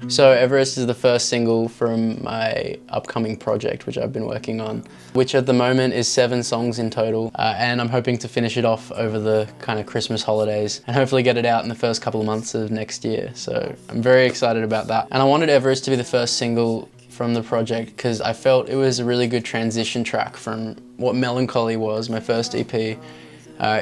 So Everest is the first single from my upcoming project, which I've been working on, which at the moment is 7 songs in total. And I'm hoping to finish it off over the kind of Christmas holidays and hopefully get it out in the first couple of months of next year. So I'm very excited about that. And I wanted Everest to be the first single from the project because I felt it was a really good transition track from what Melancholy was, my first EP,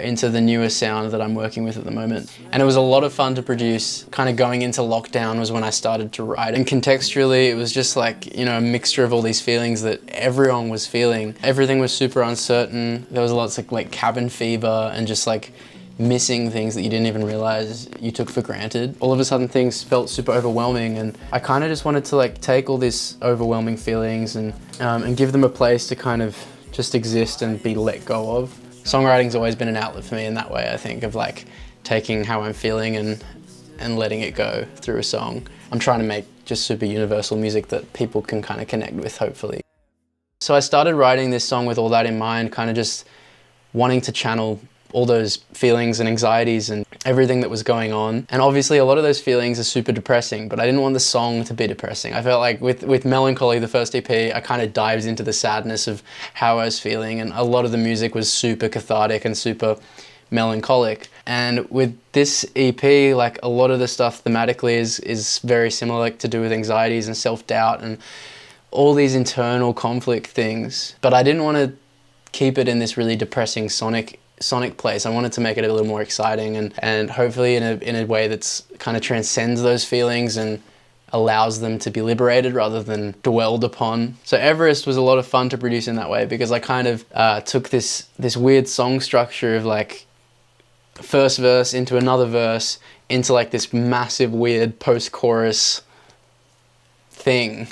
into the newer sound that I'm working with at the moment. And it was a lot of fun to produce. Kind of going into lockdown was when I started to write. And contextually, it was just like, you know, a mixture of all these feelings that everyone was feeling. Everything was super uncertain. There was lots of like cabin fever and just like missing things that you didn't even realize you took for granted. All of a sudden things felt super overwhelming, and I kind of just wanted to like take all these overwhelming feelings and give them a place to kind of just exist and be let go of. Songwriting's always been an outlet for me in that way, I think, of like taking how I'm feeling and letting it go through a song. I'm trying to make just super universal music that people can kind of connect with, hopefully. So I started writing this song with all that in mind, kind of just wanting to channel all those feelings and anxieties and everything that was going on. And obviously a lot of those feelings are super depressing, but I didn't want the song to be depressing. I felt like with Melancholy, the first EP, I kind of dived into the sadness of how I was feeling, and a lot of the music was super cathartic and super melancholic. And with this EP, like a lot of the stuff thematically is very similar, like to do with anxieties and self-doubt and all these internal conflict things. But I didn't want to keep it in this really depressing sonic place. I wanted to make it a little more exciting and hopefully in a way that's kind of transcends those feelings and allows them to be liberated rather than dwelled upon. So Everest was a lot of fun to produce in that way because I kind of took this weird song structure of like first verse into another verse into like this massive weird post-chorus thing,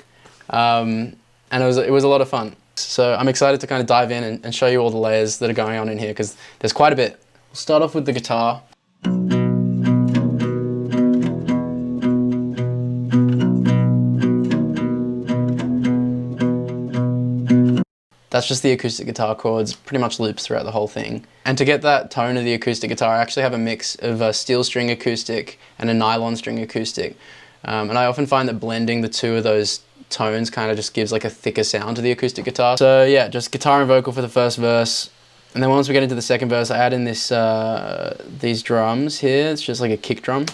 and it was a lot of fun. So I'm excited to kind of dive in and show you all the layers that are going on in here because there's quite a bit. We'll start off with the guitar. That's just the acoustic guitar chords, pretty much loops throughout the whole thing. And to get that tone of the acoustic guitar, I actually have a mix of a steel string acoustic and a nylon string acoustic. And I often find that blending the two of those tones kind of just gives like a thicker sound to the acoustic guitar. So yeah, just guitar and vocal for the first verse. And then once we get into the second verse, I add in this these drums here. It's just like a kick drum.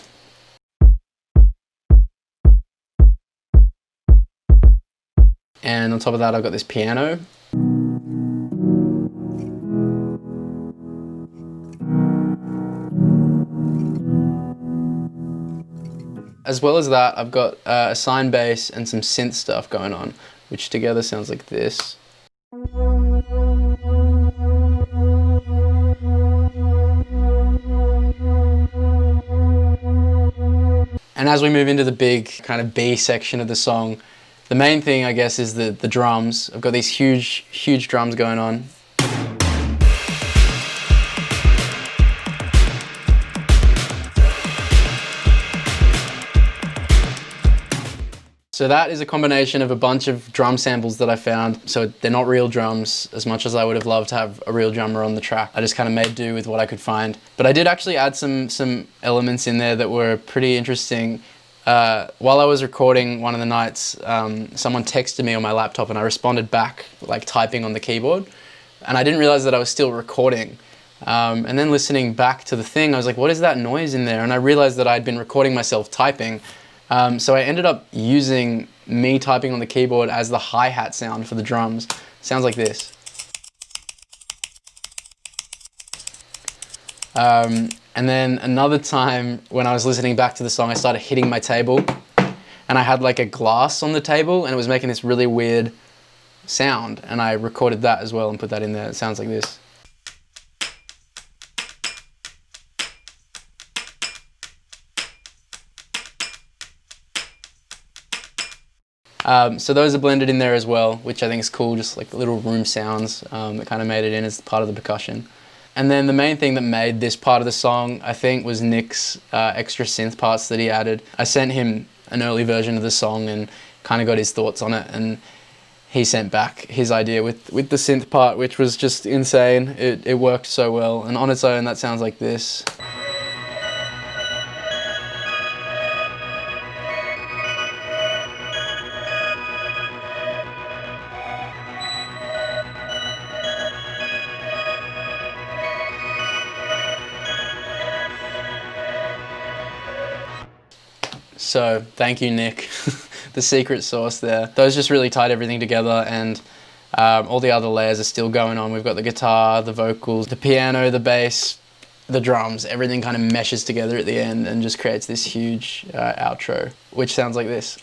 And on top of that, I've got this piano. As well as that, I've got a sine bass and some synth stuff going on, which together sounds like this. And as we move into the big kind of B section of the song, the main thing, I guess, is the drums. I've got these huge drums going on. So that is a combination of a bunch of drum samples that I found. So they're not real drums, as much as I would have loved to have a real drummer on the track. I just kind of made do with what I could find. But I did actually add some elements in there that were pretty interesting. While I was recording one of the nights, someone texted me on my laptop and I responded back, like typing on the keyboard. And I didn't realize that I was still recording. And then listening back to the thing, I was like, what is that noise in there? And I realized that I'd been recording myself typing. So I ended up using me typing on the keyboard as the hi-hat sound for the drums. Sounds like this. And then another time when I was listening back to the song, I started hitting my table and I had like a glass on the table and it was making this really weird sound, and I recorded that as well and put that in there. It sounds like this. So those are blended in there as well, which I think is cool, just like little room sounds that kind of made it in as part of the percussion. And then the main thing that made this part of the song, I think, was Nick's extra synth parts that he added. I sent him an early version of the song and kind of got his thoughts on it, and he sent back his idea with the synth part, which was just insane. It worked so well, and on its own that sounds like this. So thank you, Nick, the secret sauce there. Those just really tied everything together, and all the other layers are still going on. We've got the guitar, the vocals, the piano, the bass, the drums, everything kind of meshes together at the end and just creates this huge outro, which sounds like this.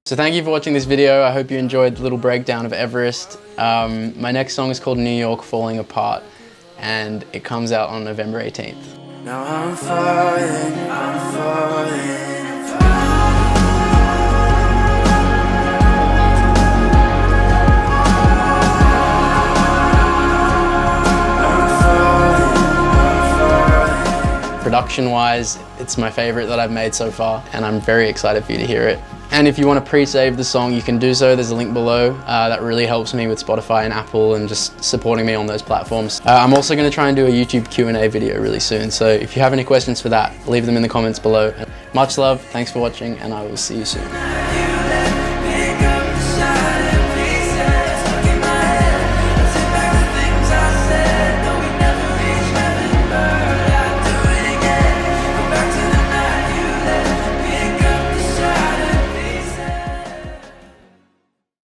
So thank you for watching this video. I hope you enjoyed the little breakdown of Everest. My next song is called New York Falling Apart, and it comes out on November 18th. Now I'm falling. Production-wise, it's my favorite that I've made so far, and I'm very excited for you to hear it. And if you want to pre-save the song, you can do so. There's a link below. That really helps me with Spotify and Apple and just supporting me on those platforms. I'm also going to try and do a YouTube Q&A video really soon, so if you have any questions for that, leave them in the comments below. Much love, thanks for watching, and I will see you soon.